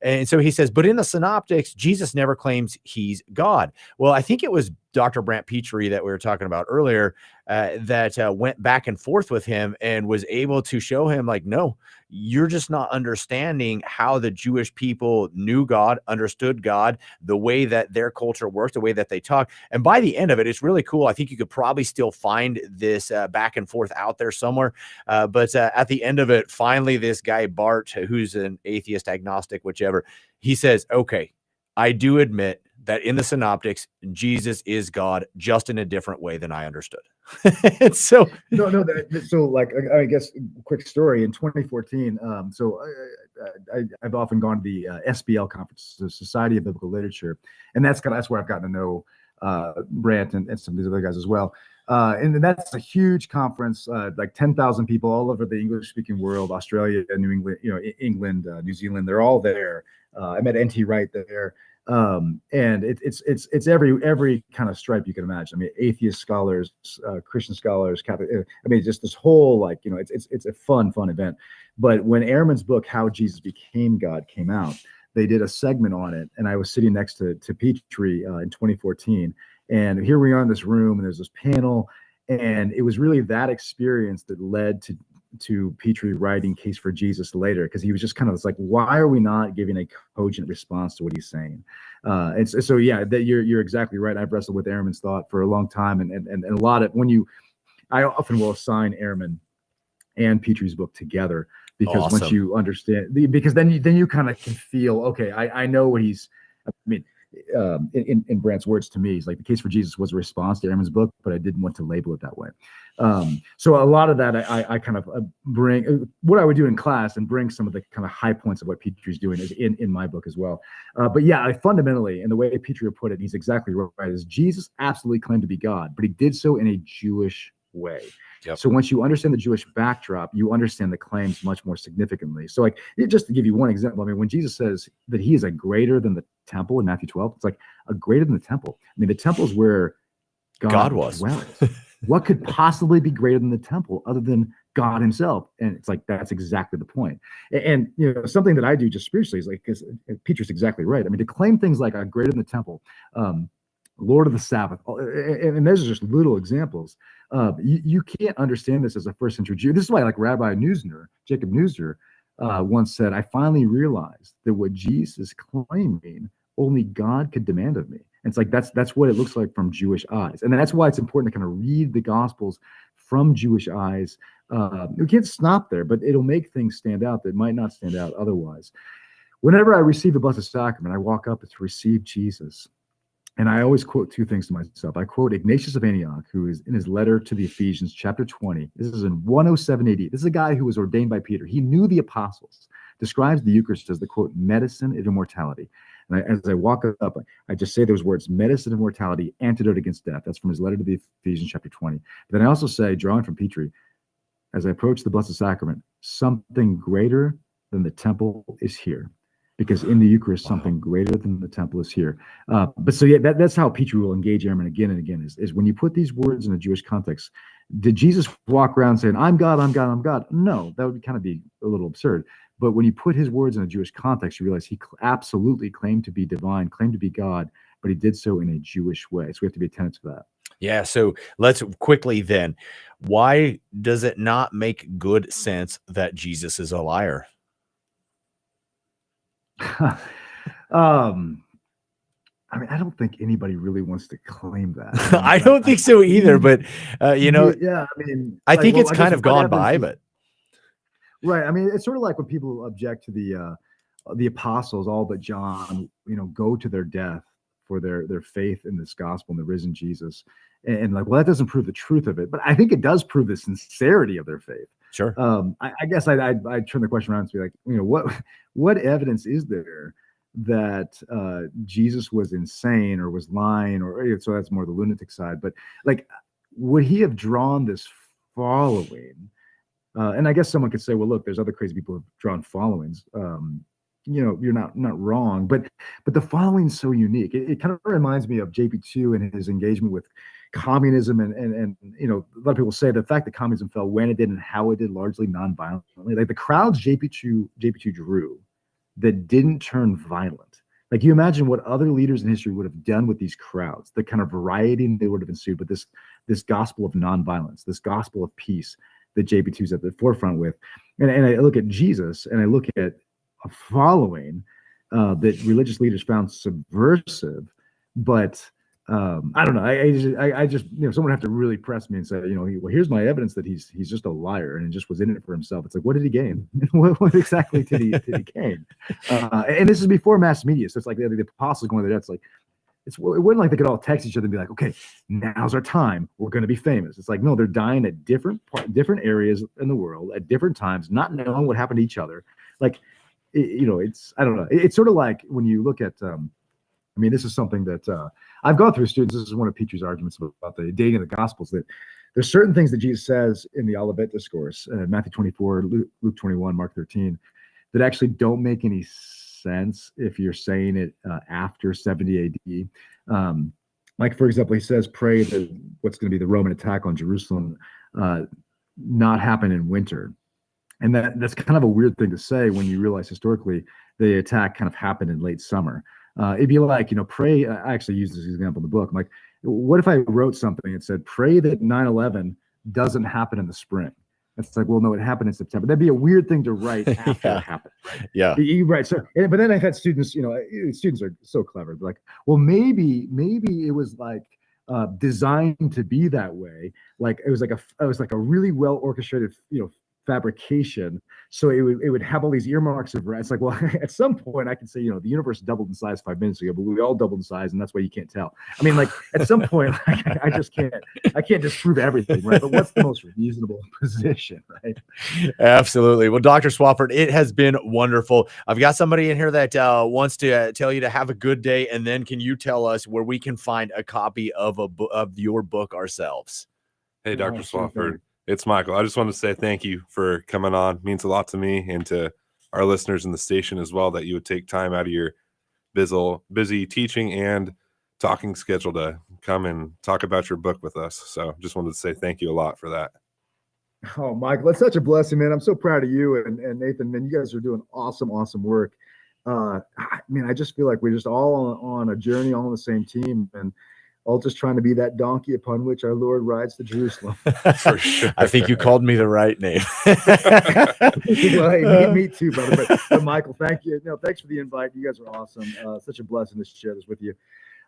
And so he says, but in the synoptics, Jesus never claims he's God. Well, I think it was Dr. Brant Petrie that we were talking about earlier that went back and forth with him and was able to show him like, no, you're just not understanding how the Jewish people knew God, understood God, the way that their culture works, the way that they talk. And by the end of it, it's really cool. I think you could probably still find this back and forth out there somewhere. But at the end of it, finally, this guy, Bart, who's an atheist, agnostic, whichever, he says, okay, I do admit that in the synoptics, Jesus is God, just in a different way than I understood. So like I guess quick story in 2014. I've often gone to the SBL conference, the Society of Biblical Literature, and that's where I've gotten to know Brant and some of these other guys as well. And that's a huge conference, like 10,000 people all over the English-speaking world, Australia, New England, England, New Zealand. They're all there. I met N.T. Wright there. And it's every kind of stripe you can imagine. I mean, atheist scholars, Christian scholars, Catholic. I mean, just this whole it's a fun event. But when Ehrman's book "How Jesus Became God" came out, they did a segment on it, and I was sitting next to Petrie in 2014. And here we are in this room, and there's this panel, and it was really that experience that led to Petrie writing Case for Jesus later, because he was just kind of like, why are we not giving a cogent response to what he's saying? And so yeah, that you're exactly right. I've wrestled with Ehrman's thought for a long time, and a lot of I often will assign Ehrman and Petrie's book together, because awesome. Once you understand, because then you kind of can feel, okay, I know what he's. I mean, in Brant's words to me, he's like, the Case for Jesus was a response to Ehrman's book, but I didn't want to label it that way. So a lot of that I kind of bring what I would do in class and bring some of the kind of high points of what Petrie's doing is in my book as well. But yeah, I fundamentally, and the way Petrie put it, he's exactly right, is Jesus absolutely claimed to be God, but he did so in a Jewish way. Yep. So once you understand the Jewish backdrop, you understand the claims much more significantly. So like, just to give you one example, I mean, when Jesus says that he is a greater than the temple in Matthew 12, it's like a greater than the temple. I mean, the temple is where God was. What could possibly be greater than the temple other than God himself? And it's like, that's exactly the point. And something that I do just spiritually is like, because Peter's exactly right. I mean, to claim things like a greater than the temple, Lord of the Sabbath, and those are just little examples. You can't understand this as a first century Jew. This is why, like Rabbi Jacob Neusner, once said, I finally realized that what Jesus is claiming, only God could demand of me. And it's like, that's what it looks like from Jewish eyes. And that's why it's important to kind of read the Gospels from Jewish eyes. We can't stop there, but it'll make things stand out that might not stand out otherwise. Whenever I receive the Blessed Sacrament, I walk up to receive Jesus. And I always quote two things to myself. I quote Ignatius of Antioch, who is in his letter to the Ephesians, chapter 20. This is in 107 AD. This is a guy who was ordained by Peter. He knew the apostles, describes the Eucharist as the, quote, medicine of immortality. And as I walk up, I just say those words, medicine of mortality, antidote against death. That's from his letter to the Ephesians, chapter 20. But then I also say, drawing from Petrie, as I approach the Blessed Sacrament, something greater than the temple is here. because in the Eucharist, something greater than the temple is here. But so yeah, that's how Petrie will engage airmen again and again is when you put these words in a Jewish context. Did Jesus walk around saying, I'm God, I'm God, I'm God? No, that would kind of be a little absurd. But when you put his words in a Jewish context, you realize he absolutely claimed to be divine, claimed to be God, but he did so in a Jewish way. So we have to be attentive to that. Yeah, so let's quickly then, why does it not make good sense that Jesus is a liar? I mean, I don't think anybody really wants to claim that. I don't think so either, but you know, yeah, I mean, I like, think well, it's I kind guess of what gone by, evidence is- but right. I mean, it's sort of like when people object to the apostles, all but John, go to their death for their faith in this gospel and the risen Jesus, and like, well, that doesn't prove the truth of it, but I think it does prove the sincerity of their faith. sure. I guess I'd turn the question around to be like, what evidence is there that Jesus was insane or was lying, or so that's more the lunatic side, but like, would he have drawn this following? And I guess someone could say, well, look, there's other crazy people who've drawn followings. You're not wrong, but the following's so unique. It kind of reminds me of JP2 and his engagement with communism, and a lot of people say the fact that communism fell when it did and how it did largely non-violently. Like the crowds JP2 drew that didn't turn violent. Like you imagine what other leaders in history would have done with these crowds, the kind of variety they would have ensued, but this gospel of nonviolence, this gospel of peace that JP2 is at the forefront with. And I look at Jesus and I look at a following that religious leaders found subversive, but I don't know. I just someone would have to really press me and say, well, here's my evidence that he's just a liar and just was in it for himself. It's like, what did he gain? what exactly did he gain? And this is before mass media, so it's like the apostles going to their death. It's like it wasn't like they could all text each other and be like, okay, now's our time. We're going to be famous. It's like, no, they're dying at different areas in the world at different times, not knowing what happened to each other. Like, it's I don't know. It's sort of like when you look at. I mean, this is something that I've gone through students. This is one of Peter's arguments about the dating of the Gospels, that there's certain things that Jesus says in the Olivet Discourse, Matthew 24, Luke 21, Mark 13, that actually don't make any sense if you're saying it after 70 AD. Like, for example, he says, pray that what's going to be the Roman attack on Jerusalem not happen in winter. And that's kind of a weird thing to say when you realize historically the attack kind of happened in late summer. It'd be like, pray. I actually use this example in the book. I'm like, what if I wrote something and said, pray that 9/11 doesn't happen in the spring? It's like, well, no, it happened in September. That'd be a weird thing to write after it happened. Right? Yeah. Right. So, but then I've had students, students are so clever. They're like, well, maybe it was like designed to be that way. Like it was like a really well orchestrated, fabrication, so it would have all these earmarks of it's like, well, at some point I can say, the universe doubled in size 5 minutes ago, but we all doubled in size, and that's why you can't tell. I mean, like at some point, I can't disprove everything, right? But what's the most reasonable position, right? Absolutely. Well, Dr. Swafford, it has been wonderful. I've got somebody in here that wants to tell you to have a good day, and then can you tell us where we can find a copy of your book ourselves? Hey, Dr. Swafford. It's Michael. I just want to say thank you for coming on. It means a lot to me and to our listeners in the station as well, that you would take time out of your busy teaching and talking schedule to come and talk about your book with us. So just wanted to say thank you a lot for that. Oh, Michael, it's such a blessing, man. I'm so proud of you and Nathan, man. You guys are doing awesome work. I mean, I just feel like we're just all on a journey, all on the same team, and all just trying to be that donkey upon which our Lord rides to Jerusalem. For sure. I think you called me the right name. Well, hey, me too, brother. But Michael, thank you. No, thanks for the invite. You guys are awesome. Such a blessing to share this with you.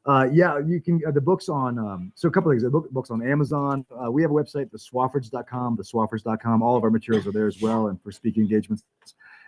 Yeah, you can. The book's on. So a couple of things. The book's on Amazon. We have a website, theswaffords.com. All of our materials are there as well, and for speaking engagements.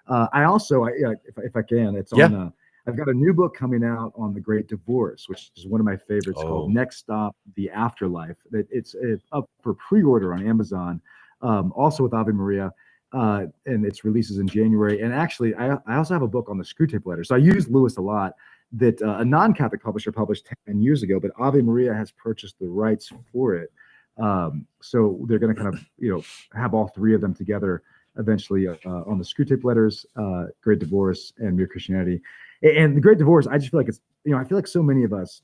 I also, if I can, it's on. I've got a new book coming out on the Great Divorce, which is one of my favorites, called Next Stop: The Afterlife. It's up for pre-order on Amazon, also with Ave Maria, and its releases in January. And actually, I also have a book on the Screwtape Letter. So I use Lewis a lot, that a non-Catholic publisher published 10 years ago, but Ave Maria has purchased the rights for it. So they're going to kind of, have all three of them together eventually on the Screw Tape Letters, Great Divorce, and Mere Christianity. And the Great Divorce, I just feel like it's, I feel like so many of us,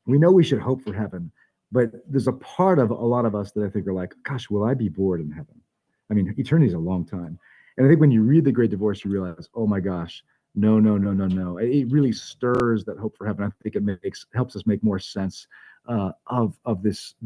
we know we should hope for heaven, but there's a part of a lot of us that I think are like, gosh, will I be bored in heaven? I mean, eternity is a long time. And I think when you read The Great Divorce, you realize, oh my gosh, no, no, no, no, no. It really stirs that hope for heaven. I think it helps us make more sense of this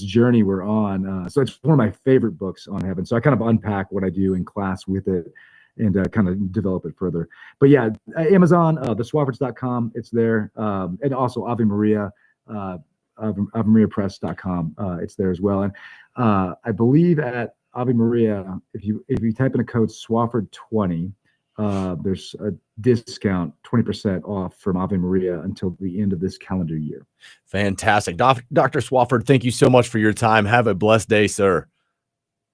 journey we're on. So it's one of my favorite books on heaven. So I kind of unpack what I do in class with it and kind of develop it further. But yeah, Amazon, the Swaffords.com, it's there. And also Ave Maria, AveMariaPress.com, it's there as well. And I believe at Ave Maria, if you type in a code Swafford20, there's a discount, 20% off from Ave Maria until the end of this calendar year. Fantastic. Dr. Swafford, thank you so much for your time. Have a blessed day, sir.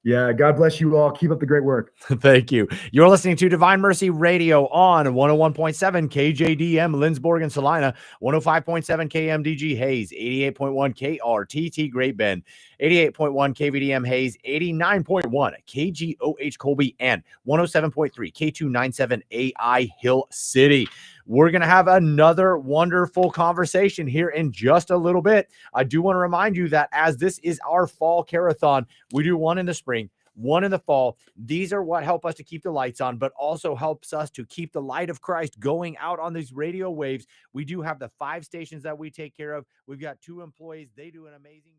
Yeah, God bless you all. Keep up the great work. Thank you. You're listening to Divine Mercy Radio on 101.7 KJDM Lindsborg and Salina, 105.7 KMDG Hayes, 88.1 KRTT Great Bend, 88.1 KVDM Hayes, 89.1 KGOH Colby, and 107.3 K297 AI Hill City. We're going to have another wonderful conversation here in just a little bit. I do want to remind you that as this is our fall carathon, we do one in the spring, one in the fall. These are what help us to keep the lights on, but also helps us to keep the light of Christ going out on these radio waves. We do have the 5 stations that we take care of. We've got 2 employees. They do an amazing